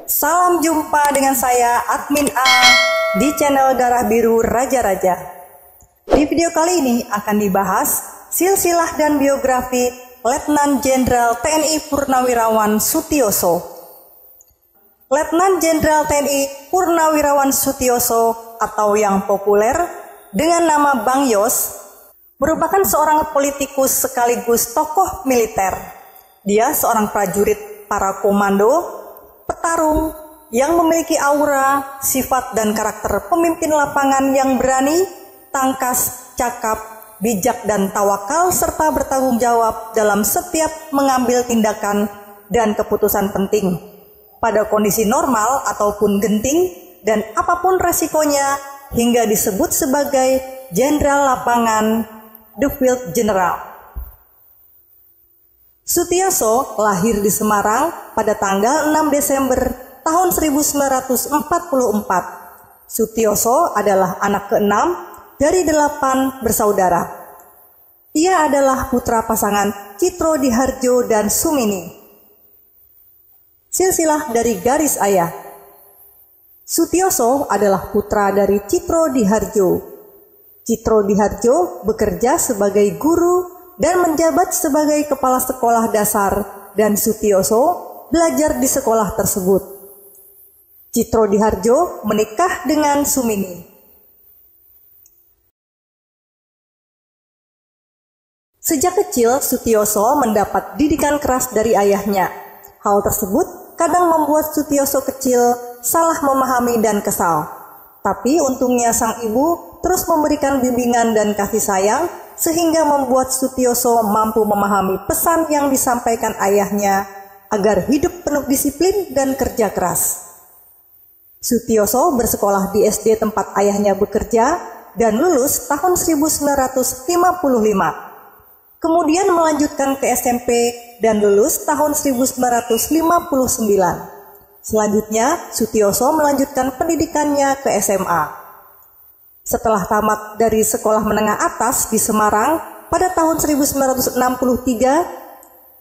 Salam jumpa dengan saya Admin A di channel Darah Biru Raja-Raja. Di video kali ini akan dibahas silsilah dan biografi Letnan Jenderal TNI Purnawirawan Sutioso. Letnan Jenderal TNI Purnawirawan Sutioso atau yang populer dengan nama Bang Yos merupakan seorang politikus sekaligus tokoh militer. Dia seorang prajurit para komando, petarung yang memiliki aura, sifat dan karakter pemimpin lapangan yang berani, tangkas, cakap, bijak dan tawakal serta bertanggung jawab dalam setiap mengambil tindakan dan keputusan penting pada kondisi normal ataupun genting dan apapun resikonya hingga disebut sebagai Jenderal Lapangan, The Field General. Sutioso lahir di Semarang pada tanggal 6 Desember tahun 1944. Sutioso adalah anak ke-6 dari 8 bersaudara. Ia adalah putra pasangan Citro Diharjo dan Sumini. Silsilah dari garis ayah. Sutioso adalah putra dari Citro Diharjo. Citro Diharjo bekerja sebagai guru dan menjabat sebagai kepala sekolah dasar dan Sutioso belajar di sekolah tersebut. Citro Diharjo menikah dengan Sumini. Sejak kecil Sutioso mendapat didikan keras dari ayahnya. Hal tersebut kadang membuat Sutioso kecil salah memahami dan kesal. Tapi untungnya sang ibu terus memberikan bimbingan dan kasih sayang sehingga membuat Sutioso mampu memahami pesan yang disampaikan ayahnya agar hidup penuh disiplin dan kerja keras. Sutioso bersekolah di SD tempat ayahnya bekerja dan lulus tahun 1955. Kemudian melanjutkan ke SMP dan lulus tahun 1959. Selanjutnya, Sutioso melanjutkan pendidikannya ke SMA. Setelah tamat dari sekolah menengah atas di Semarang pada tahun 1963,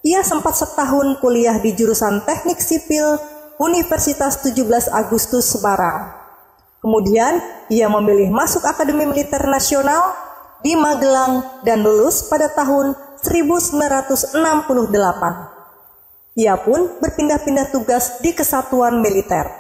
ia sempat setahun kuliah di jurusan Teknik Sipil Universitas 17 Agustus Semarang. Kemudian, ia memilih masuk Akademi Militer Nasional di Magelang dan lulus pada tahun 1968. Ia pun berpindah-pindah tugas di kesatuan militer.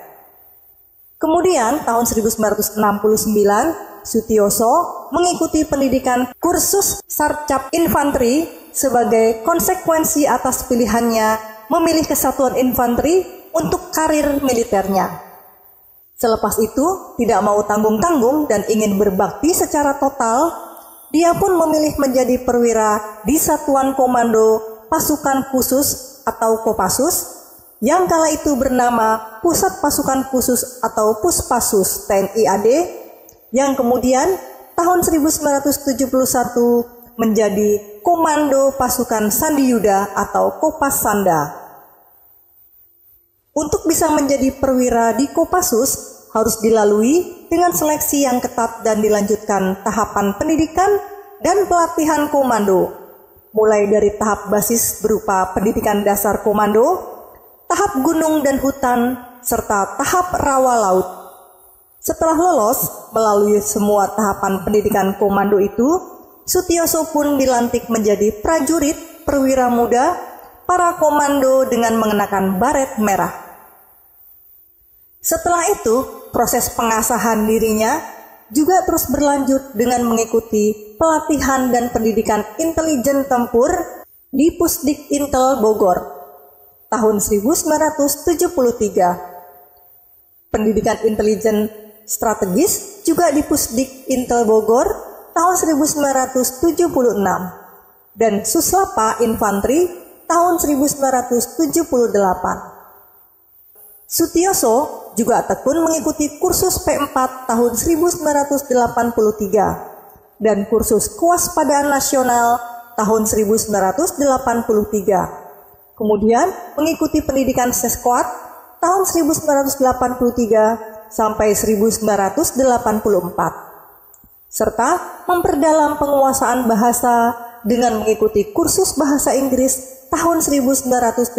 Kemudian, tahun 1969, Sutioso mengikuti pendidikan kursus Sarcap Infanteri sebagai konsekuensi atas pilihannya memilih kesatuan infanteri untuk karir militernya. Selepas itu, tidak mau tanggung-tanggung dan ingin berbakti secara total, dia pun memilih menjadi perwira di Satuan Komando Pasukan Khusus atau Kopassus yang kala itu bernama Pusat Pasukan Khusus atau Puspasus TNI AD, yang kemudian tahun 1971 menjadi Komando Pasukan Sandi Yuda atau Kopasanda. Untuk bisa menjadi perwira di Kopassus harus dilalui dengan seleksi yang ketat dan dilanjutkan tahapan pendidikan dan pelatihan komando, mulai dari tahap basis berupa pendidikan dasar komando, tahap gunung dan hutan, serta tahap rawa laut. Setelah lolos melalui semua tahapan pendidikan komando itu, Sutioso pun dilantik menjadi prajurit perwira muda para komando dengan mengenakan baret merah. Setelah itu, proses pengasahan dirinya juga terus berlanjut dengan mengikuti pelatihan dan pendidikan intelijen tempur di Pusdik Intel Bogor tahun 1973. Pendidikan intelijen strategis juga di Pusdik Intel Bogor tahun 1976 dan Suslapa Infanteri tahun 1978. Sutioso juga tekun mengikuti kursus P4 tahun 1983 dan kursus Kewaspadaan Nasional tahun 1983. Kemudian mengikuti pendidikan Sesquad tahun 1983 sampai 1984, serta memperdalam penguasaan bahasa dengan mengikuti kursus bahasa Inggris tahun 1986.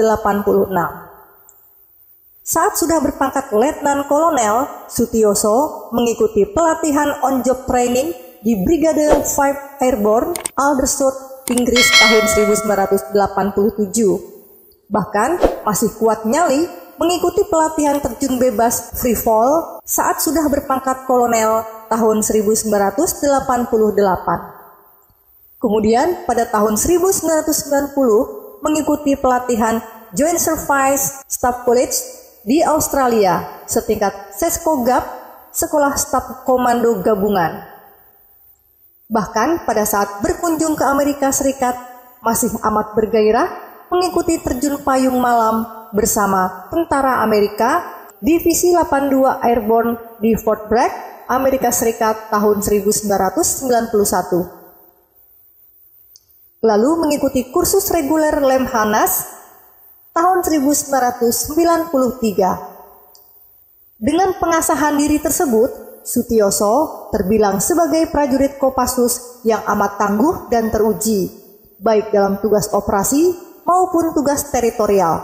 Saat sudah berpangkat Letnan Kolonel, Sutioso mengikuti pelatihan on-job training di Brigade 5 Airborne, Aldershot, Inggris tahun 1987. Bahkan masih kuat nyali mengikuti pelatihan terjun bebas free fall saat sudah berpangkat kolonel tahun 1988. Kemudian pada tahun 1990 mengikuti pelatihan Joint Service Staff College di Australia setingkat Seskogab, Sekolah Staf Komando Gabungan. Bahkan pada saat berkunjung ke Amerika Serikat masih amat bergairah mengikuti terjun payung malam bersama tentara Amerika Divisi 82 Airborne di Fort Bragg, Amerika Serikat tahun 1991. Lalu mengikuti kursus reguler Lemhanas tahun 1993. Dengan pengasahan diri tersebut, Sutioso terbilang sebagai prajurit Kopassus yang amat tangguh dan teruji, baik dalam tugas operasi maupun tugas teritorial.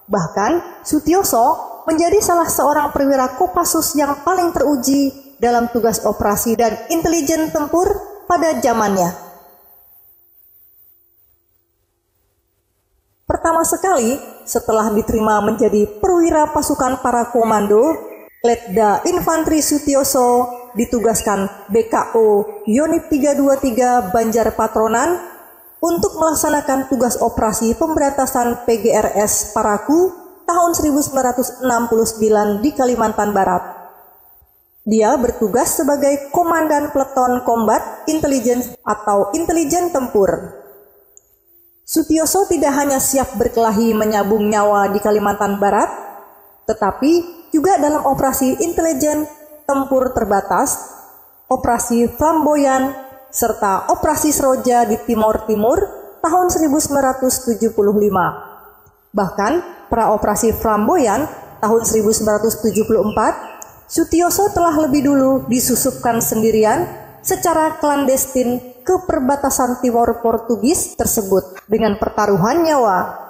Bahkan, Sutioso menjadi salah seorang perwira Kopassus yang paling teruji dalam tugas operasi dan intelijen tempur pada zamannya. Pertama sekali, setelah diterima menjadi perwira pasukan para komando, Letda Infantri Sutioso ditugaskan BKO Yonif 323 Banjar Patronan untuk melaksanakan tugas operasi pemberantasan PGRS Paraku tahun 1969 di Kalimantan Barat. Dia bertugas sebagai Komandan Peleton Combat Intelligence atau intelijen tempur. Sutioso tidak hanya siap berkelahi menyabung nyawa di Kalimantan Barat, tetapi juga dalam operasi intelijen tempur terbatas, operasi Flamboyan, serta operasi Seroja di Timor Timur tahun 1975. Bahkan, pra-operasi Flamboyan tahun 1974, Sutioso telah lebih dulu disusupkan sendirian secara klandestin ke perbatasan Timor Portugis tersebut dengan pertaruhan nyawa.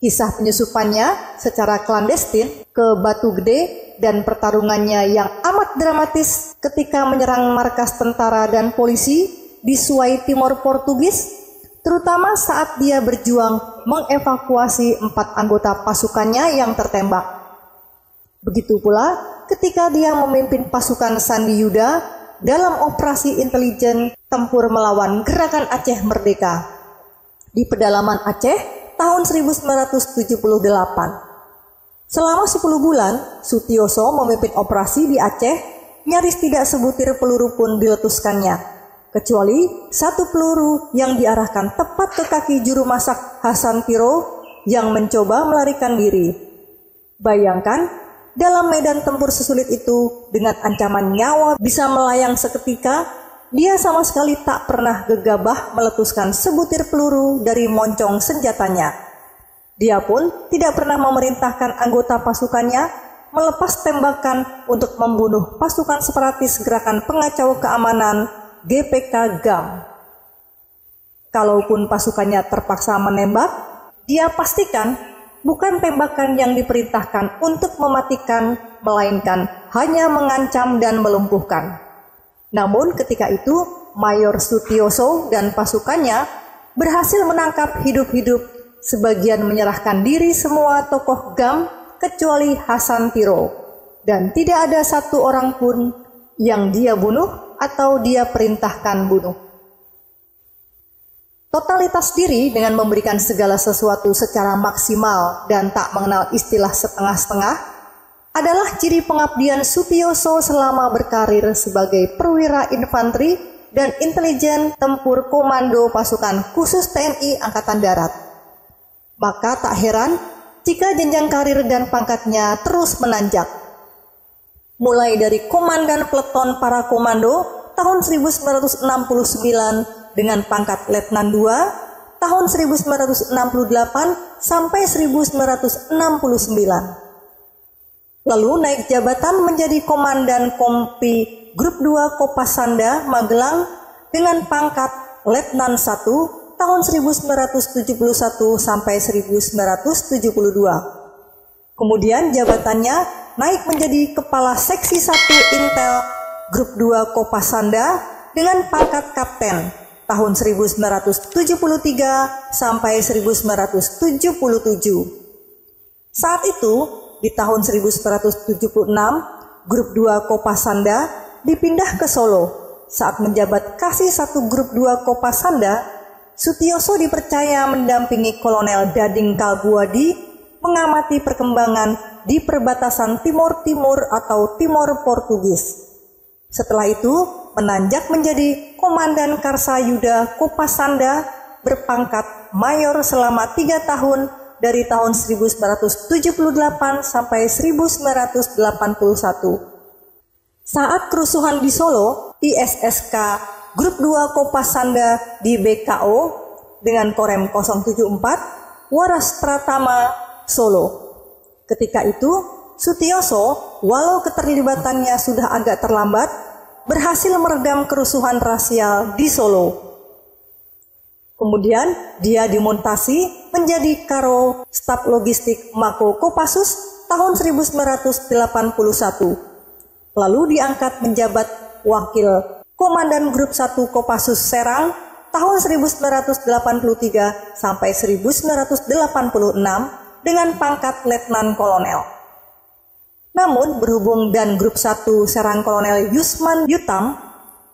Kisah penyusupannya secara klandestin ke Batu Gede dan pertarungannya yang amat dramatis ketika menyerang markas tentara dan polisi di Suai Timor Portugis, terutama saat dia berjuang mengevakuasi 4 anggota pasukannya yang tertembak. Begitu pula ketika dia memimpin pasukan Sandi Yuda dalam operasi intelijen tempur melawan Gerakan Aceh Merdeka di pedalaman Aceh tahun 1978. Selama 10 bulan, Sutioso memimpin operasi di Aceh, nyaris tidak sebutir peluru pun diletuskannya, kecuali 1 peluru yang diarahkan tepat ke kaki juru masak Hasan Tiro yang mencoba melarikan diri. Bayangkan, dalam medan tempur sesulit itu, dengan ancaman nyawa bisa melayang seketika, dia sama sekali tak pernah gegabah meletuskan sebutir peluru dari moncong senjatanya. Dia pun tidak pernah memerintahkan anggota pasukannya melepas tembakan untuk membunuh pasukan separatis Gerakan Pengacau Keamanan GPK GAM. Kalaupun pasukannya terpaksa menembak, dia pastikan bukan tembakan yang diperintahkan untuk mematikan, melainkan hanya mengancam dan melumpuhkan. Namun ketika itu, Mayor Sutioso dan pasukannya berhasil menangkap hidup-hidup, sebagian menyerahkan diri semua tokoh GAM kecuali Hasan Tiro, dan tidak ada 1 orang pun yang dia bunuh atau dia perintahkan bunuh. Totalitas diri dengan memberikan segala sesuatu secara maksimal dan tak mengenal istilah setengah-setengah adalah ciri pengabdian Sutioso selama berkarir sebagai perwira infanteri dan intelijen tempur komando pasukan khusus TNI Angkatan Darat. Maka tak heran jika jenjang karir dan pangkatnya terus menanjak. Mulai dari Komandan Peleton Para Komando tahun 1969 dengan pangkat Letnan II tahun 1968 sampai 1969. Lalu naik jabatan menjadi Komandan Kompi Grup 2 Kopasanda Magelang dengan pangkat Letnan I tahun 1971 sampai 1972. Kemudian jabatannya naik menjadi Kepala Seksi 1 Intel Grup 2 Kopasanda dengan pangkat Kapten tahun 1973 sampai 1977. Saat itu, di tahun 1976, Grup 2 Kopasanda dipindah ke Solo. Saat menjabat Kasih 1 Grup 2 Kopasanda, Sutioso dipercaya mendampingi Kolonel Dading Kalbuadi mengamati perkembangan di perbatasan Timur Timur atau Timor Portugis. Setelah itu, menanjak menjadi Komandan Karsayuda Kopasanda berpangkat Mayor selama 3 tahun dari tahun 1978 sampai 1981. Saat kerusuhan di Solo, ISSK Grup 2 Kopasanda di BKO dengan Korem 074 Waras Pratama Solo. Ketika itu, Sutioso, walau keterlibatannya sudah agak terlambat, berhasil meredam kerusuhan rasial di Solo. Kemudian, dia dimontasi menjadi Karo Staf Logistik Mako Kopassus tahun 1981. Lalu diangkat menjabat Wakil Komandan Grup 1 Kopassus Serang tahun 1983 sampai 1986 dengan pangkat Letnan Kolonel. Namun berhubung dan Grup 1 Serang Kolonel Yusman Yutam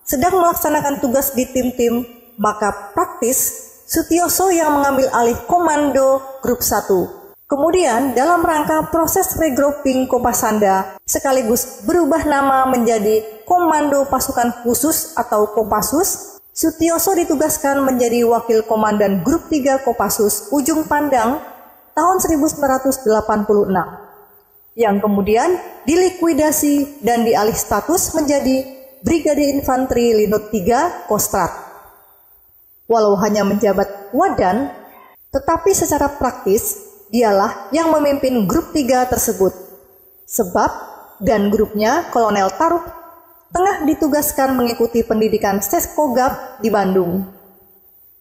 sedang melaksanakan tugas di tim-tim, maka praktis Sutioso yang mengambil alih komando Grup 1. Kemudian dalam rangka proses regrouping Kopasanda sekaligus berubah nama menjadi Komando Pasukan Khusus atau Kopassus, Sutioso ditugaskan menjadi Wakil Komandan Grup 3 Kopassus Ujung Pandang tahun 1986, yang kemudian dilikuidasi dan dialih status menjadi Brigade Infanteri Linut 3 Kostrat. Walau hanya menjabat Wadan, tetapi secara praktis dialah yang memimpin Grup 3 tersebut. Sebab dan grupnya Kolonel Taruk tengah ditugaskan mengikuti pendidikan Seskogab di Bandung.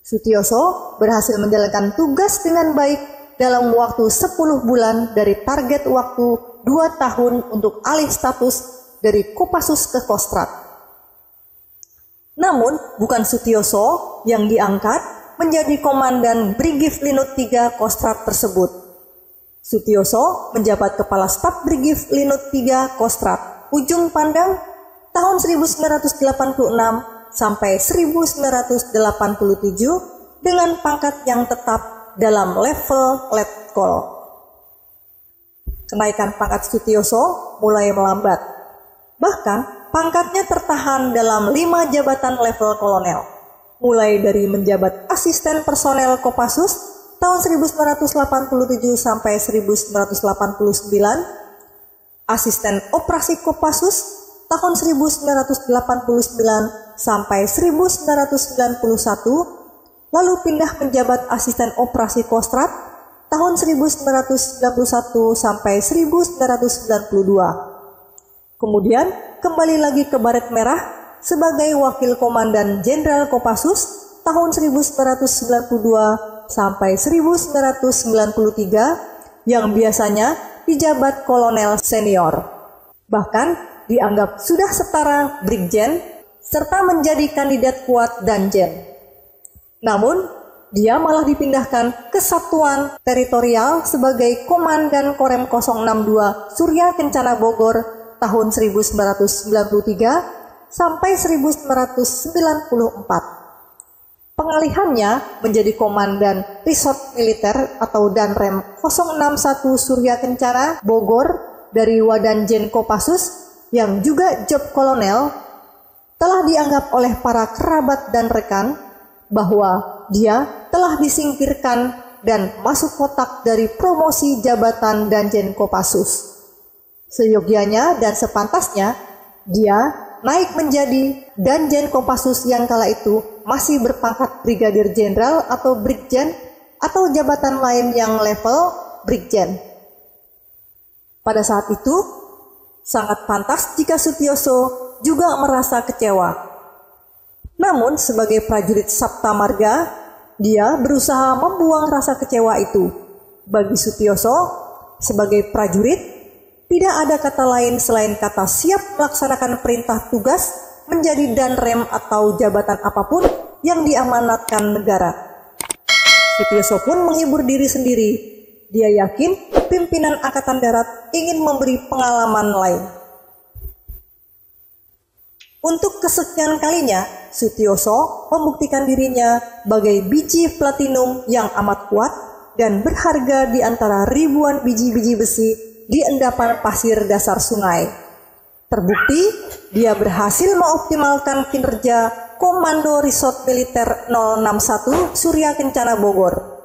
Sutioso berhasil menjalankan tugas dengan baik dalam waktu 10 bulan dari target waktu 2 tahun untuk alih status dari Kopassus ke Kostrat. Namun, bukan Sutioso yang diangkat menjadi Komandan Brigif Linut 3 Kostrat tersebut. Sutioso menjabat Kepala Staf Brigif Linut 3 Kostrat Ujung Pandang tahun 1986 sampai 1987 dengan pangkat yang tetap dalam level letkol. Kenaikan pangkat Sutioso mulai melambat. Bahkan pangkatnya tertahan dalam 5 jabatan level kolonel, mulai dari menjabat Asisten Personel Kopassus tahun 1987 sampai 1989, Asisten Operasi Kopassus tahun 1989 sampai 1991, lalu pindah menjabat Asisten Operasi Kostrat tahun 1991 sampai 1992. Kemudian kembali lagi ke Baret Merah sebagai Wakil Komandan Jenderal Kopassus tahun 1992 sampai 1993 yang biasanya dijabat Kolonel Senior. Bahkan dianggap sudah setara Brigjen serta menjadi kandidat kuat Danjen. Namun, dia malah dipindahkan ke Satuan Teritorial sebagai Komandan Korem 062 Surya Kencana Bogor tahun 1993 sampai 1994. Pengalihannya menjadi Komandan Resort Militer atau Danrem 061 Surya Kencana Bogor dari Wadanjen Kopassus yang juga job kolonel telah dianggap oleh para kerabat dan rekan bahwa dia telah disingkirkan dan masuk kotak dari promosi jabatan Danjen Kopassus. Seyogianya dan sepantasnya, dia naik menjadi Danjen Kopassus yang kala itu masih berpangkat Brigadir Jenderal atau Brigjen atau jabatan lain yang level Brigjen. Pada saat itu, sangat pantas jika Sutioso juga merasa kecewa. Namun sebagai prajurit Sabta Marga, dia berusaha membuang rasa kecewa itu. Bagi Sutioso, sebagai prajurit, tidak ada kata lain selain kata siap melaksanakan perintah tugas menjadi danrem atau jabatan apapun yang diamanatkan negara. Sutioso pun menghibur diri sendiri. Dia yakin pimpinan Angkatan Darat ingin memberi pengalaman lain. Untuk kesekian kalinya, Sutioso membuktikan dirinya sebagai biji platinum yang amat kuat dan berharga di antara ribuan biji-biji besi di endapan pasir dasar sungai. Terbukti, dia berhasil mengoptimalkan kinerja Komando Resort Militer 061 Surya Kencana Bogor.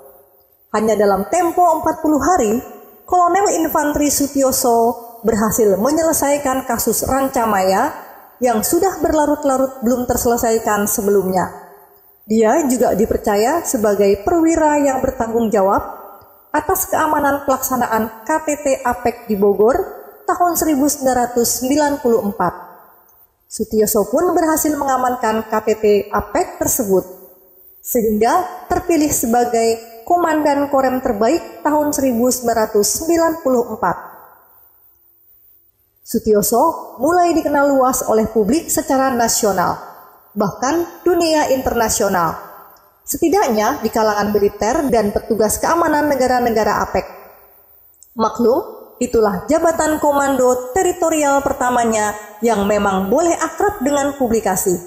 Hanya dalam tempo 40 hari, Kolonel Infanteri Sutioso berhasil menyelesaikan kasus Rancamaya yang sudah berlarut-larut belum terselesaikan sebelumnya. Dia juga dipercaya sebagai perwira yang bertanggung jawab atas keamanan pelaksanaan KTT APEC di Bogor tahun 1994. Sutioso pun berhasil mengamankan KTT APEC tersebut, sehingga terpilih sebagai Komandan Korem terbaik tahun 1994. Sutioso mulai dikenal luas oleh publik secara nasional, bahkan dunia internasional, setidaknya di kalangan militer dan petugas keamanan negara-negara APEC. Maklum, itulah jabatan komando teritorial pertamanya yang memang boleh akrab dengan publikasi.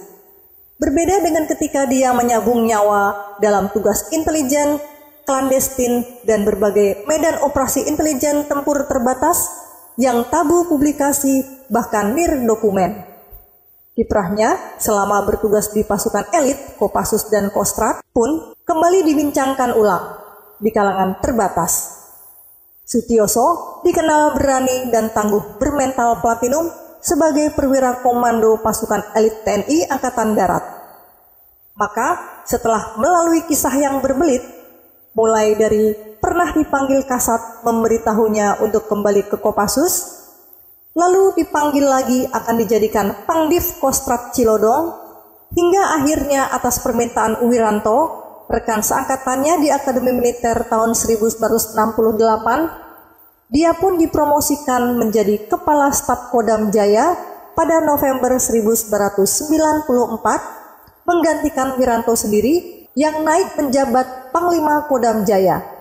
Berbeda dengan ketika dia menyabung nyawa dalam tugas intelijen, klandestin, dan berbagai medan operasi intelijen tempur terbatas yang tabu publikasi bahkan nirdokumen. Kiprahnya selama bertugas di pasukan elit, Kopassus dan Kostrat pun kembali dibincangkan ulang di kalangan terbatas. Sutioso dikenal berani dan tangguh bermental platinum sebagai perwira komando pasukan elit TNI Angkatan Darat. Maka setelah melalui kisah yang berbelit, mulai dari pernah dipanggil Kasat memberitahunya untuk kembali ke Kopassus, lalu dipanggil lagi akan dijadikan Pangdiv Kostrat Cilodong, hingga akhirnya atas permintaan Wiranto, rekan seangkatannya di Akademi Militer tahun 1968, dia pun dipromosikan menjadi Kepala Staf Kodam Jaya pada November 1994, menggantikan Wiranto sendiri yang naik menjabat Panglima Kodam Jaya.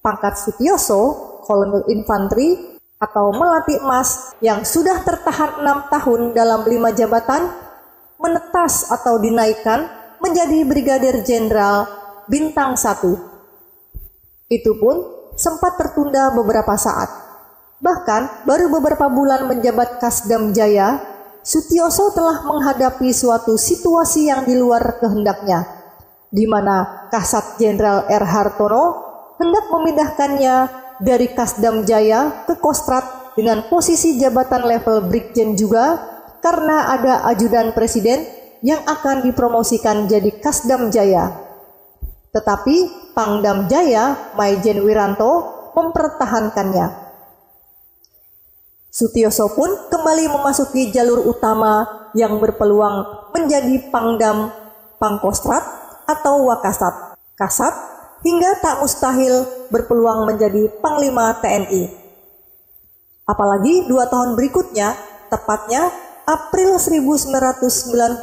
Pangkat Sutioso, Kolonel Infanteri atau Melati Emas yang sudah tertahan 6 tahun dalam 5 jabatan, menetas atau dinaikkan menjadi Brigadir Jenderal Bintang 1. Itu pun sempat tertunda beberapa saat. Bahkan baru beberapa bulan menjabat Kasdam Jaya, Sutioso telah menghadapi suatu situasi yang di luar kehendaknya, di mana Kasat Jenderal R. Hartono hendak memindahkannya dari Kasdam Jaya ke Kostrat dengan posisi jabatan level Brigjen juga, karena ada ajudan presiden yang akan dipromosikan jadi Kasdam Jaya. Tetapi Pangdam Jaya, Maijen Wiranto, mempertahankannya. Sutioso pun kembali memasuki jalur utama yang berpeluang menjadi Pangdam, Pangkostrat atau Wakasat, Kasat, hingga tak mustahil berpeluang menjadi Panglima TNI. Apalagi 2 tahun berikutnya, tepatnya April 1996,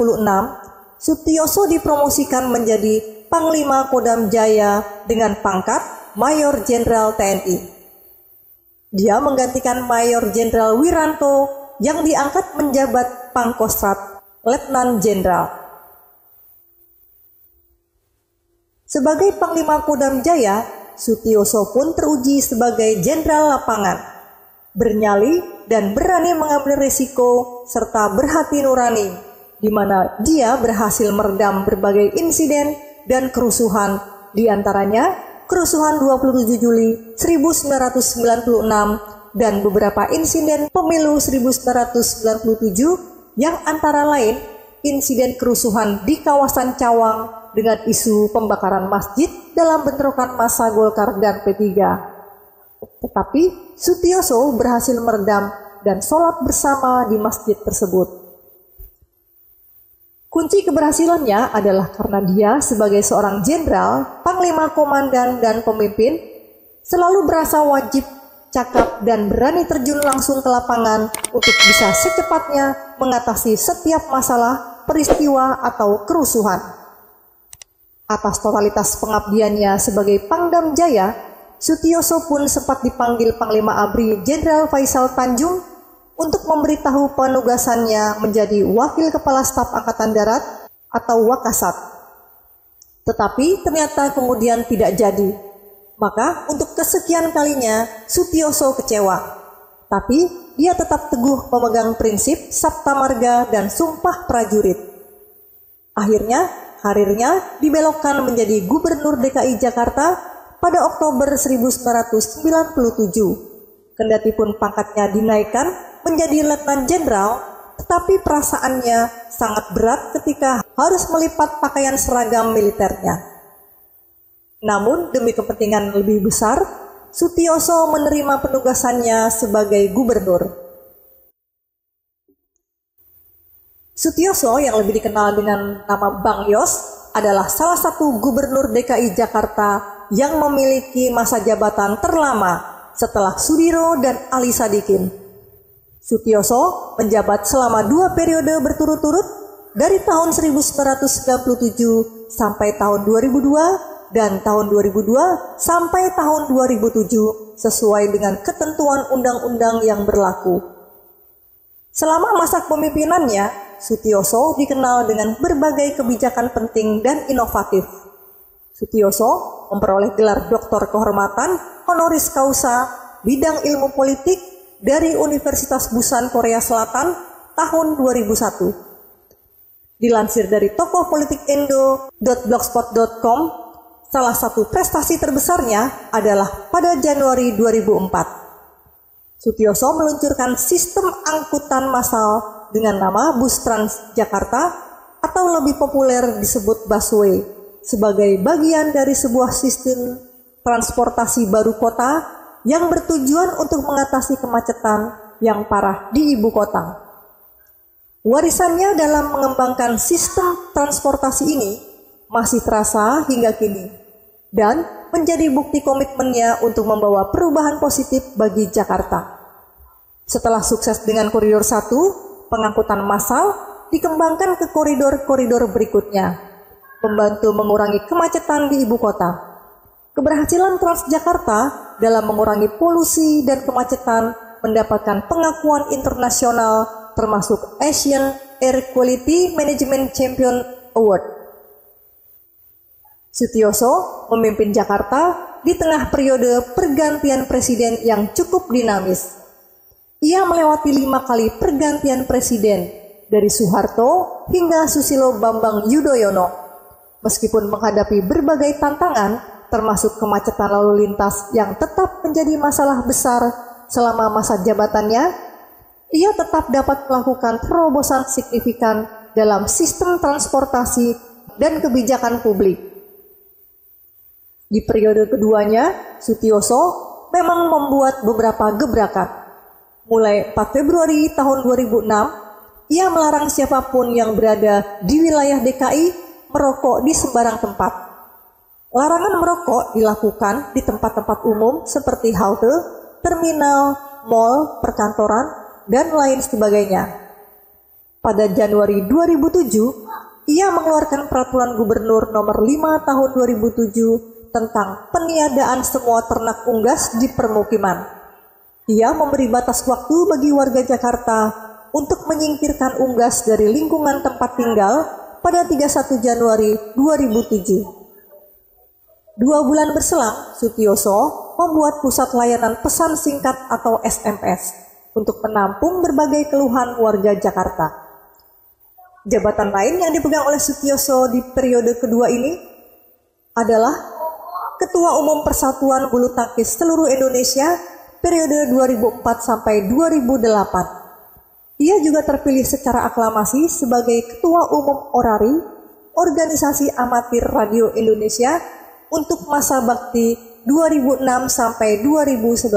Sutioso dipromosikan menjadi Panglima Kodam Jaya dengan pangkat Mayor Jenderal TNI. Dia menggantikan Mayor Jenderal Wiranto yang diangkat menjabat Pangkostrat Letnan Jenderal. Sebagai Panglima Kodam Jaya, Sutioso pun teruji sebagai jenderal lapangan, bernyali dan berani mengambil risiko serta berhati nurani, di mana dia berhasil meredam berbagai insiden dan kerusuhan, di antaranya kerusuhan 27 Juli 1996 dan beberapa insiden pemilu 1997 yang antara lain insiden kerusuhan di kawasan Cawang dengan isu pembakaran masjid dalam bentrokan massa Golkar dan P3. Tetapi Sutioso berhasil meredam dan sholat bersama di masjid tersebut. Kunci keberhasilannya adalah karena dia sebagai seorang jenderal, panglima komandan dan pemimpin selalu berasa wajib cakap, dan berani terjun langsung ke lapangan untuk bisa secepatnya mengatasi setiap masalah, peristiwa, atau kerusuhan. Atas totalitas pengabdiannya sebagai Pangdam Jaya, Sutioso pun sempat dipanggil Panglima ABRI Jenderal Faisal Tanjung untuk memberitahu penugasannya menjadi Wakil Kepala Staf Angkatan Darat atau Wakasat. Tetapi ternyata kemudian tidak jadi. Maka untuk kesekian kalinya Sutioso kecewa. Tapi dia tetap teguh memegang prinsip Sabta Marga dan Sumpah Prajurit. Akhirnya karirnya dibelokkan menjadi Gubernur DKI Jakarta pada Oktober 1997. Kendati pun pangkatnya dinaikkan menjadi Letnan Jenderal, tetapi perasaannya sangat berat ketika harus melipat pakaian seragam militernya. Namun demi kepentingan lebih besar, Sutioso menerima penugasannya sebagai gubernur. Sutioso yang lebih dikenal dengan nama Bang Yos adalah salah satu gubernur DKI Jakarta yang memiliki masa jabatan terlama setelah Sudiro dan Ali Sadikin. Sutioso menjabat selama 2 periode berturut-turut dari tahun 1997 sampai tahun 2002 dan tahun 2002 sampai tahun 2007 sesuai dengan ketentuan undang-undang yang berlaku. Selama masa kepemimpinannya, Sutioso dikenal dengan berbagai kebijakan penting dan inovatif. Sutioso memperoleh gelar Doktor Kehormatan Honoris Causa bidang ilmu politik dari Universitas Busan Korea Selatan tahun 2001. Dilansir dari tokohpolitikindo.blogspot.com, salah satu prestasi terbesarnya adalah pada Januari 2004. Sutioso meluncurkan sistem angkutan massal dengan nama Bus Trans Jakarta atau lebih populer disebut busway sebagai bagian dari sebuah sistem transportasi baru kota yang bertujuan untuk mengatasi kemacetan yang parah di ibu kota. Warisannya dalam mengembangkan sistem transportasi ini masih terasa hingga kini dan menjadi bukti komitmennya untuk membawa perubahan positif bagi Jakarta. Setelah sukses dengan koridor 1, pengangkutan massal dikembangkan ke koridor-koridor berikutnya, membantu mengurangi kemacetan di ibu kota. Keberhasilan Transjakarta dalam mengurangi polusi dan kemacetan mendapatkan pengakuan internasional termasuk Asian Air Quality Management Champion Award. Sutioso memimpin Jakarta di tengah periode pergantian presiden yang cukup dinamis. Ia melewati 5 kali pergantian presiden dari Soeharto hingga Susilo Bambang Yudhoyono. Meskipun menghadapi berbagai tantangan termasuk kemacetan lalu lintas yang tetap menjadi masalah besar selama masa jabatannya, ia tetap dapat melakukan terobosan signifikan dalam sistem transportasi dan kebijakan publik. Di periode keduanya, Sutioso memang membuat beberapa gebrakan. Mulai 4 Februari tahun 2006, ia melarang siapapun yang berada di wilayah DKI merokok di sembarang tempat. Larangan merokok dilakukan di tempat-tempat umum seperti halte, terminal, mal, perkantoran, dan lain sebagainya. Pada Januari 2007, ia mengeluarkan Peraturan Gubernur Nomor 5 Tahun 2007 tentang peniadaan semua ternak unggas di permukiman. Ia memberi batas waktu bagi warga Jakarta untuk menyingkirkan unggas dari lingkungan tempat tinggal pada 31 Januari 2007. 2 bulan berselang, Sutioso membuat pusat layanan pesan singkat atau SMS untuk menampung berbagai keluhan warga Jakarta. Jabatan lain yang dipegang oleh Sutioso di periode kedua ini adalah Ketua Umum Persatuan Bulu Tangkis Seluruh Indonesia periode 2004 sampai 2008. Ia juga terpilih secara aklamasi sebagai Ketua Umum Orari Organisasi Amatir Radio Indonesia untuk masa bakti 2006 sampai 2011.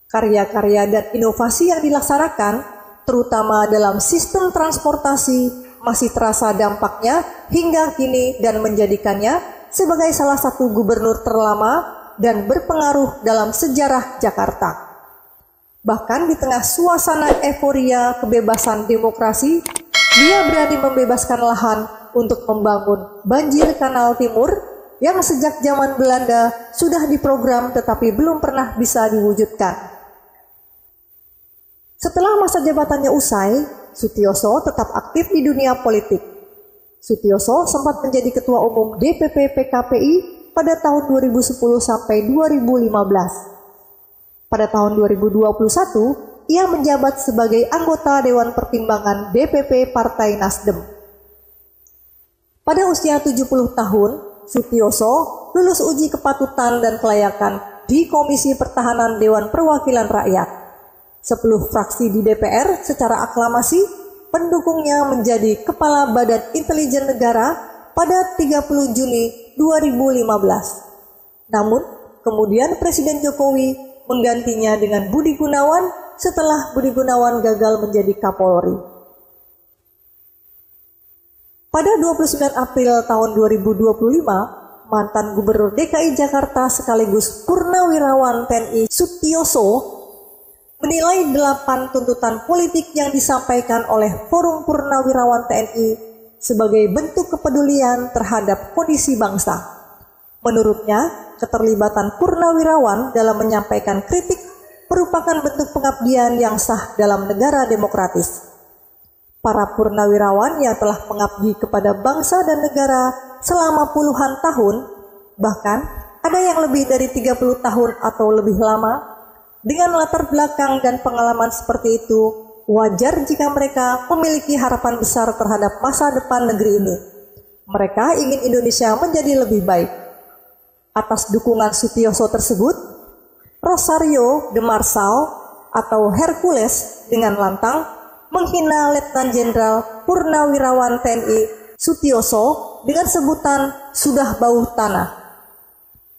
Karya-karya dan inovasi yang dilaksanakan, terutama dalam sistem transportasi, masih terasa dampaknya hingga kini dan menjadikannya sebagai salah satu gubernur terlama dan berpengaruh dalam sejarah Jakarta. Bahkan di tengah suasana euforia kebebasan demokrasi, dia berani membebaskan lahan untuk membangun banjir kanal timur yang sejak zaman Belanda sudah diprogram tetapi belum pernah bisa diwujudkan. Setelah masa jabatannya usai, Sutioso tetap aktif di dunia politik. Sutioso sempat menjadi Ketua Umum DPP PKPI pada tahun 2010 sampai 2015. Pada tahun 2021, ia menjabat sebagai anggota Dewan Pertimbangan DPP Partai Nasdem. Pada usia 70 tahun, Sutioso lulus uji kepatutan dan kelayakan di Komisi Pertahanan Dewan Perwakilan Rakyat. 10 fraksi di DPR secara aklamasi pendukungnya menjadi Kepala Badan Intelijen Negara pada 30 Juni 2015. Namun, kemudian Presiden Jokowi menggantinya dengan Budi Gunawan setelah Budi Gunawan gagal menjadi Kapolri. Pada 29 April tahun 2025, mantan Gubernur DKI Jakarta sekaligus Purnawirawan TNI Sutioso menilai 8 tuntutan politik yang disampaikan oleh Forum Purnawirawan TNI sebagai bentuk kepedulian terhadap kondisi bangsa. Menurutnya, keterlibatan purnawirawan dalam menyampaikan kritik merupakan bentuk pengabdian yang sah dalam negara demokratis. Para purnawirawan yang telah mengabdi kepada bangsa dan negara selama puluhan tahun, bahkan ada yang lebih dari 30 tahun atau lebih lama, dengan latar belakang dan pengalaman seperti itu, wajar jika mereka memiliki harapan besar terhadap masa depan negeri ini. Mereka ingin Indonesia menjadi lebih baik. Atas dukungan Sutioso tersebut, Rosario de Marsal atau Hercules dengan lantang menghina Letnan Jenderal Purnawirawan TNI Sutioso dengan sebutan sudah bau tanah.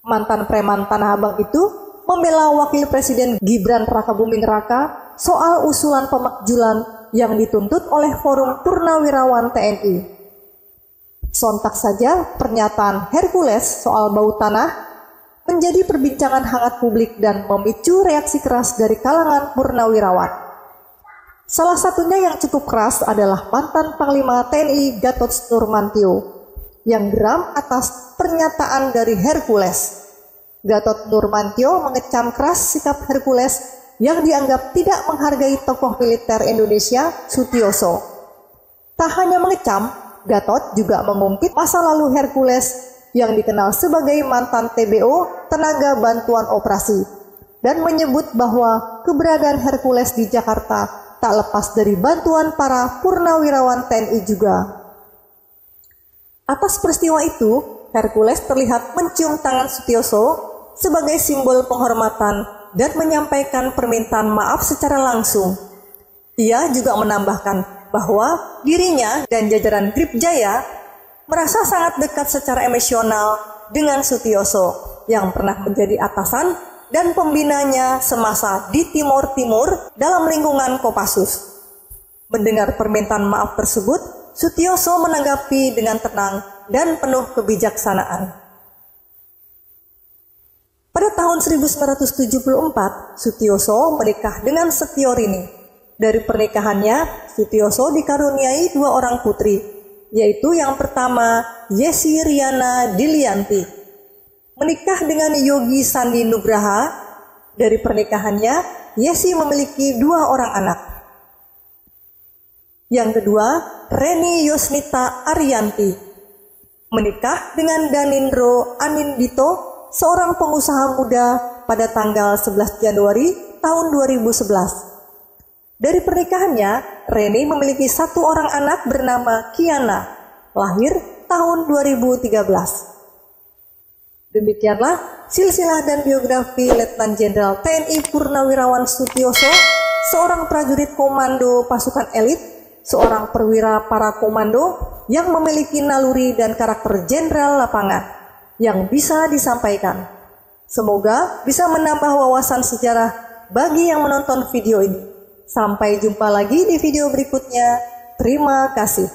Mantan preman Tanah Abang itu membela Wakil Presiden Gibran Rakabuming Raka soal usulan pemakjulan yang dituntut oleh Forum Purnawirawan TNI. Sontak saja pernyataan Hercules soal bau tanah menjadi perbincangan hangat publik dan memicu reaksi keras dari kalangan purnawirawan. Salah satunya yang cukup keras adalah mantan Panglima TNI Gatot Nurmantio yang geram atas pernyataan dari Hercules. Gatot Nurmantio mengecam keras sikap Hercules yang dianggap tidak menghargai tokoh militer Indonesia, Sutioso. Tak hanya mengecam, Gatot juga mengungkit masa lalu Hercules yang dikenal sebagai mantan TBO, tenaga bantuan operasi, dan menyebut bahwa keberadaan Hercules di Jakarta tak lepas dari bantuan para purnawirawan TNI juga. Atas peristiwa itu, Hercules terlihat mencium tangan Sutioso sebagai simbol penghormatan dan menyampaikan permintaan maaf secara langsung. Ia juga menambahkan bahwa dirinya dan jajaran Gripjaya merasa sangat dekat secara emosional dengan Sutioso yang pernah menjadi atasan dan pembinanya semasa di Timur Timur dalam lingkungan Kopassus. Mendengar permintaan maaf tersebut, Sutioso menanggapi dengan tenang dan penuh kebijaksanaan. Pada tahun 1974, Sutioso menikah dengan Setiorini. Dari pernikahannya, Sutioso dikaruniai 2 orang putri, yaitu yang pertama Yesi Riana Dilianti. Menikah dengan Yogi Sandi Nugraha. Dari pernikahannya, Yesi memiliki 2 orang anak. Yang kedua, Reni Yosnita Ariyanti. Menikah dengan Danindro Anindito, seorang pengusaha muda pada tanggal 11 Januari tahun 2011. Dari pernikahannya, Reni memiliki 1 orang anak bernama Kiana, lahir tahun 2013. Demikianlah silsilah dan biografi Letnan Jenderal TNI Purnawirawan Sutioso, seorang prajurit komando pasukan elit, seorang perwira para komando yang memiliki naluri dan karakter jenderal lapangan yang bisa disampaikan. Semoga bisa menambah wawasan sejarah bagi yang menonton video ini. Sampai jumpa lagi di video berikutnya. Terima kasih.